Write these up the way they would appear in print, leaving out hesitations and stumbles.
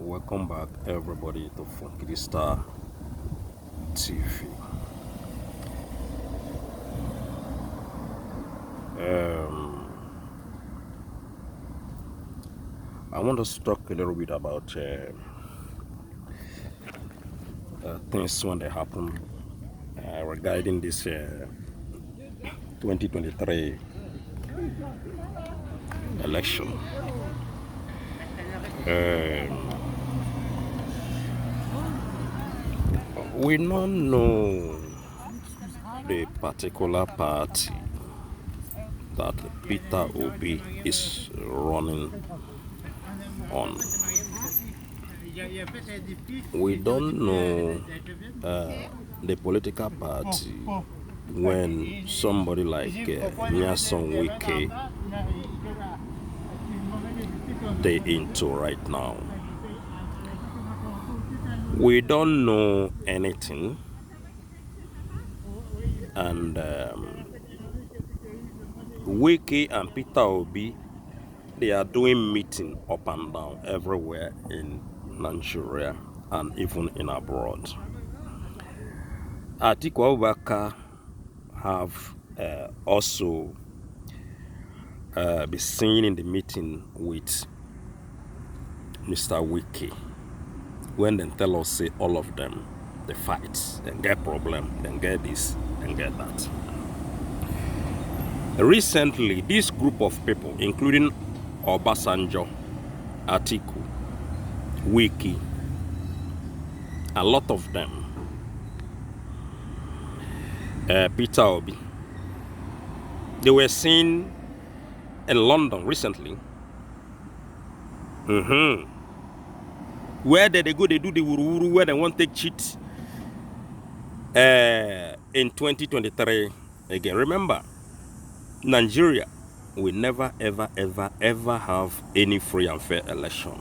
Welcome back, everybody, to Funky Star TV. I want us to talk a little bit about things when they happen regarding this 2023 election. We don't know the particular party that Peter Obi is running on. We don't know the political party when somebody like Nyason Wike they into right now. We don't know anything, and Wike and Peter Obi they are doing meeting up and down everywhere in Nigeria and even in abroad. Atiku Abubaka have also been seen in the meeting with Mr. Wike. When they tell us, say all of them, they fight, then get problem, then get this, and get that. Recently, this group of people, including Obasanjo, Atiku, Wike, a lot of them, Peter Obi, they were seen in London recently. Where did they go? They do the wuru where they want to take cheat in 2023 again. Remember, Nigeria will never, ever have any free and fair election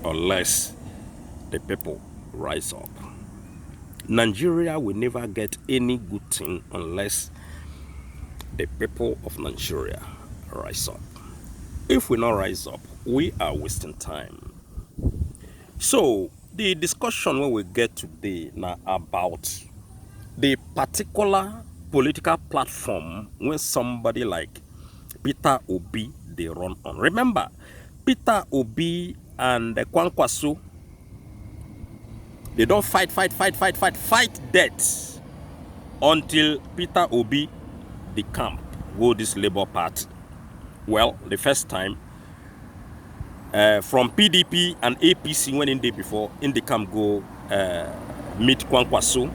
unless the people rise up. Nigeria will never get any good thing unless the people of Nigeria rise up. If we not rise up, we are wasting time. So the discussion when we get today now about the particular political platform when somebody like Peter Obi they run on. Remember, Peter Obi and the Kwankwaso, they don't fight death until Peter Obi the camp go this Labour Party. Well, the first time from PDP and APC went in day before in the camp go meet Kwankwaso.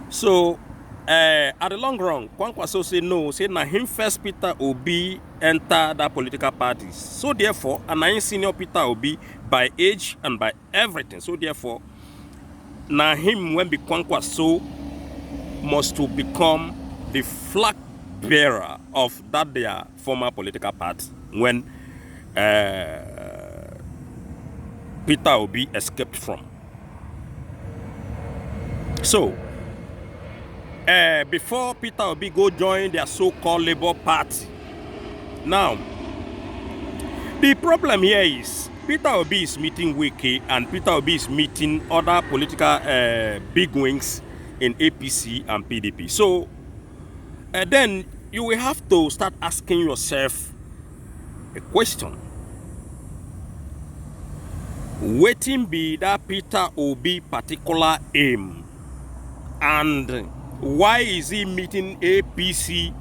So at the long run, Kwankwaso say no, say na him first Peter Obi enter that political party. So therefore, and I senior Peter Obi by age and by everything. So therefore, na him when be Kwankwaso must to become the flag bearer of that their former political party when Peter Obi escaped from. So before Peter Obi go join their so-called Labour Party, now the problem here is Peter Obi is meeting Wike and Peter Obi is meeting other political big wings in APC and PDP. So then you will have to start asking yourself a question. Waiting be that Peter Obi particular aim, and why is he meeting APC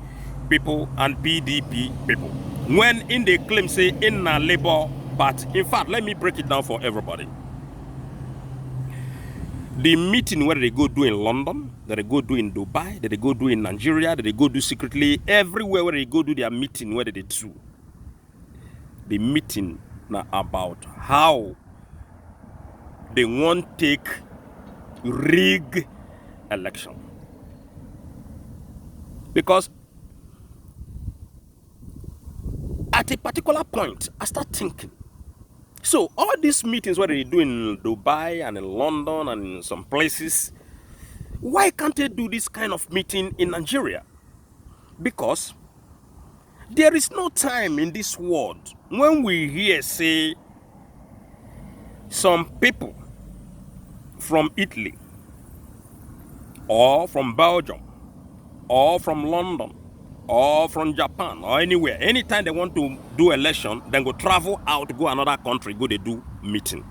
people and PDP people when in they claim say in a Labour Party? In fact, let me break it down for everybody. The meeting where they go do in London, that they go do in Dubai, that they go do in Nigeria, that they go do secretly, everywhere where they go do their meeting, where they do. The meeting now about how they want take rig election. Because at a particular point, I start thinking, so all these meetings where they do in Dubai and in London and in some places, why can't they do this kind of meeting in Nigeria? Because there is no time in this world when we hear say some people from Italy or from Belgium or from London or from Japan or anywhere, anytime they want to do election, then go travel out, go another country, go they do meeting.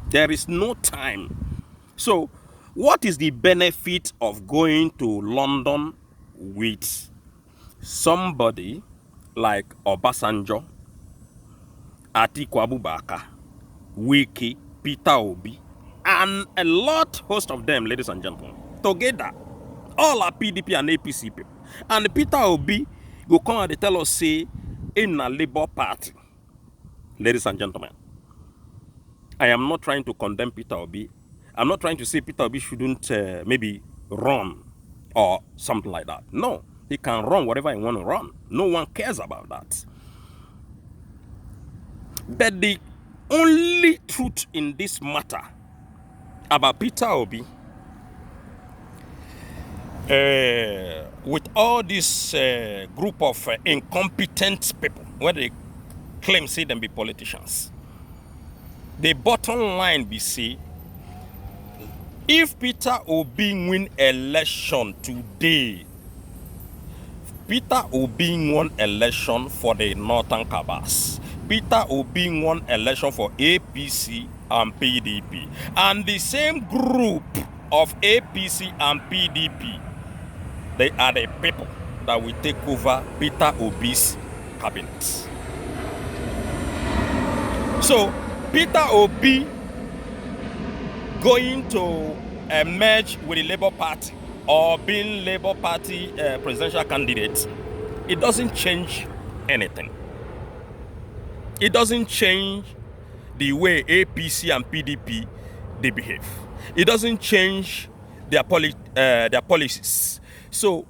There is no time. So what is the benefit of going to London with somebody like Obasanjo, Atiku Abubaka, Wiki, Peter Obi, and a lot host of them, ladies and gentlemen, together, all are PDP and APC people. And Peter Obi go come and they tell us, say, in a Labour Party. Ladies and gentlemen, I am not trying to condemn Peter Obi. I'm not trying to say Peter Obi shouldn't maybe run or something like that. No, he can run whatever he want to run. No one cares about that. But the only truth in this matter about Peter Obi, with all this group of incompetent people, where they claim say them be politicians, the bottom line be say, if Peter Obi win election today, Peter Obi won election for the Northern Cabas. Peter Obi won election for APC and PDP. And the same group of APC and PDP, they are the people that will take over Peter Obi's cabinet. So, Peter Obi going to merge with the Labour Party or being Labour Party presidential candidate, it doesn't change anything. It doesn't change the way APC and PDP they behave. It doesn't change their policies. So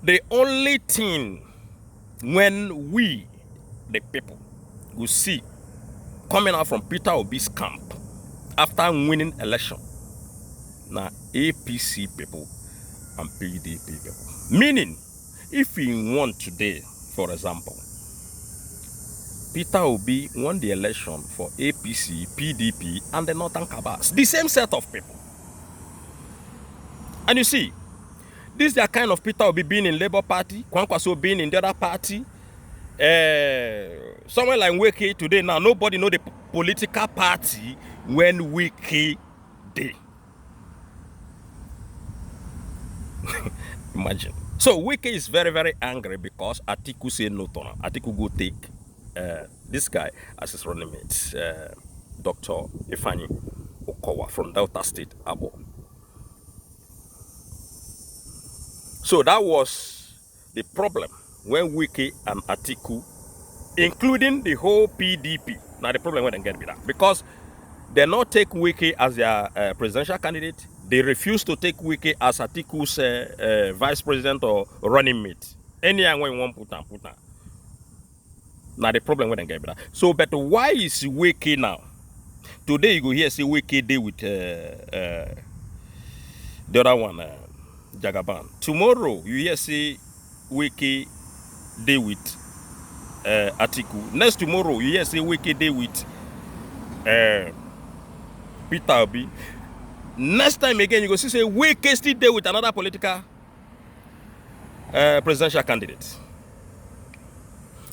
the only thing when we, the people, will see coming out from Peter Obi's camp after winning election, now APC people and PDP people. Meaning, if we won today, for example, Peter Obi won the election for APC, PDP, and the Northern Cabas. The same set of people. And you see, this is the kind of Peter Obi being in Labour Party, Kwankwaso being in the other party. Somewhere like Wiki today now, nobody know the political party when Wiki day. Imagine. So Wiki is very, very angry because Atiku say no to him. Atiku go take this guy as his running mate, Dr. Ifani Okowa from Delta State, Abo. So that was the problem when Wiki and Atiku, including the whole PDP, now the problem when they get with that, because they not take Wiki as their presidential candidate. They refuse to take Wiki as Atiku's vice president or running mate. Any when you want put on. Now the problem when they get with that. So, but why is Wiki now? Today you go here say Wiki day with the other one, Jagaban. Tomorrow you hear say Wiki day with Atiku. Next tomorrow you hear say Wiki day with Peter Obi. Next time again you go see say Wiki still day with another political presidential candidate.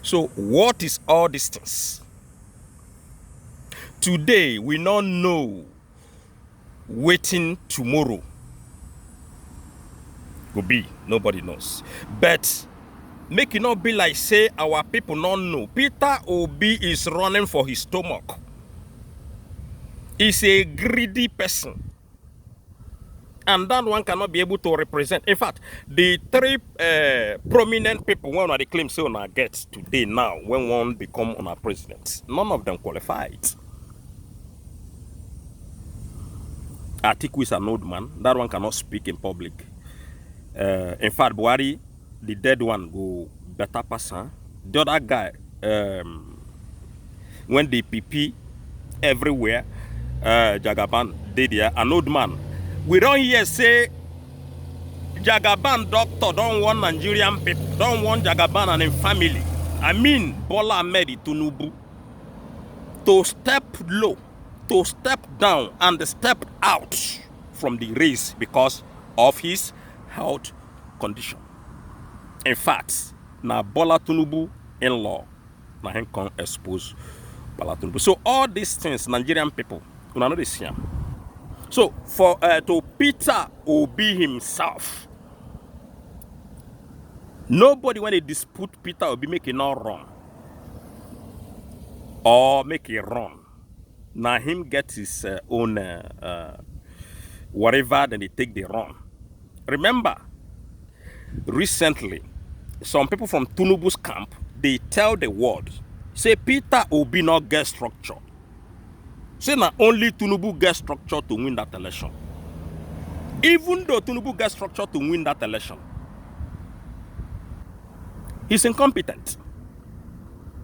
So what is all these things? Today we don't know waiting tomorrow will be. Nobody knows. But make it not be like say our people don't know. Peter Obi is running for his stomach. He's a greedy person. And that one cannot be able to represent. In fact, the three prominent people when they claim say on our get today now, when one become on our president, none of them qualified. Atiku is an old man. That one cannot speak in public. In fact, Buhari, the dead one, go better person. The other guy, when they PP everywhere, Jagaban did there, an old man. We don't hear say Jagaban doctor don't want Nigerian people, don't want Jagaban and his family. I mean Bola Tinubu to step low to step down and step out from the race because of his health condition. In fact, now Bola Tinubu in-law, now him can expose Bola Tinubu. So all these things, Nigerian people, you know this here. So for to Peter Obi himself, nobody when they dispute Peter Obi make it not wrong or make it wrong. Now him get his own whatever, then they take the wrong. Remember, recently, some people from Tinubu's camp, they tell the world, say Peter Obi not get structure. Say not only Tinubu get structure to win that election. Even though Tinubu get structure to win that election, he's incompetent.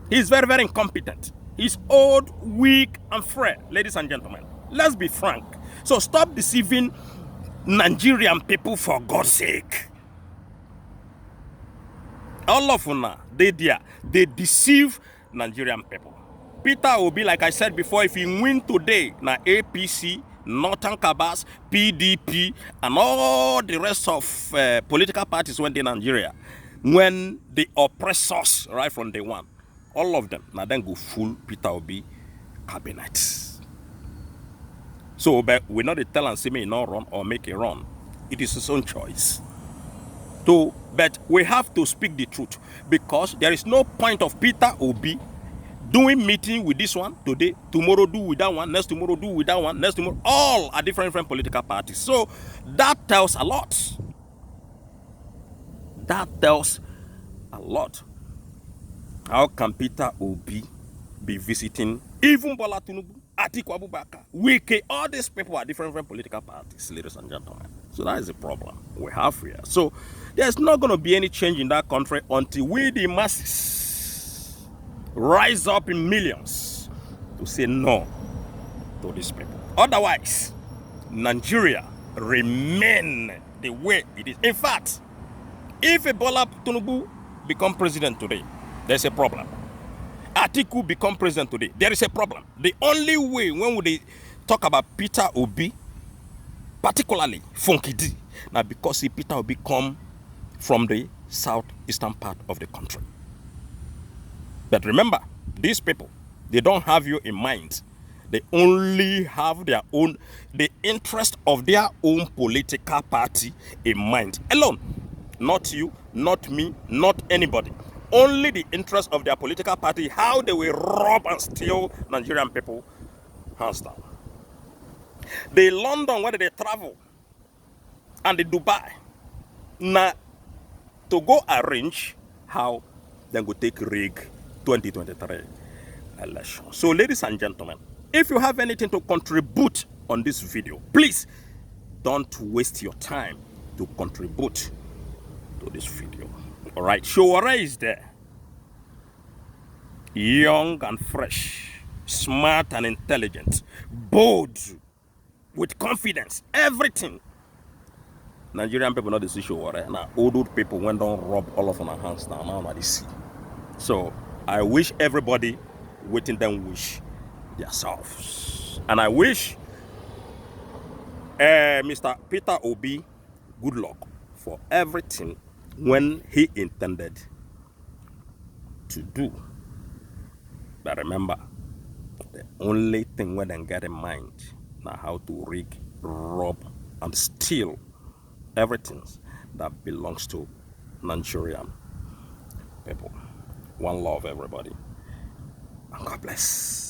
He's very, very incompetent. He's old, weak, and frail, ladies and gentlemen. Let's be frank. So stop deceiving Nigerian people for God's sake. All of them, they deceive Nigerian people. Peter Obi, like I said before, if he win today, na APC, Northern Cabas, PDP, and all the rest of political parties when they in Nigeria, when the oppressors, right from day one, all of them, now then go full Peter Obi cabinet. So, but we're not tell and say me not run or make it run. It is his own choice. So, but we have to speak the truth because there is no point of Peter Obi doing meeting with this one today, tomorrow do with that one, next tomorrow do with that one, next tomorrow, all are different political parties. So that tells a lot. That tells a lot. How can Peter Obi be visiting even Bola Tinubu, Atiku, Abubaka, Wike? All these people are different political parties, ladies and gentlemen. So that is the problem we have here. So there's not going to be any change in that country until we, the masses, rise up in millions to say no to these people. Otherwise, Nigeria remain the way it is. In fact, if Bola Tinubu become president today, there's a problem. Atiku become president today, there is a problem. The only way when they talk about Peter Obi, particularly Funky D, now because Peter Obi come from the southeastern part of the country. But remember, these people, they don't have you in mind. They only have their own, the interest of their own political party in mind alone. Not you, not me, not anybody. Only the interest of their political party, how they will rob and steal Nigerian people, hands down. The London, where they travel, and the Dubai, now to go arrange how they go take rig 2023 election. So, ladies and gentlemen, if you have anything to contribute on this video, please don't waste your time to contribute to this video. All right, Showara is there. Young and fresh, smart and intelligent, bold, with confidence, everything. Nigerian people not the see Showara. Now, old people went on rob all of our hands now they see. So, I wish everybody waiting them wish themselves. And I wish Mr. Peter Obi good luck for everything when he intended to do. But remember, the only thing when they get in mind now how to rig, rob, and steal everything that belongs to Nigerian people. One love, everybody. And God bless.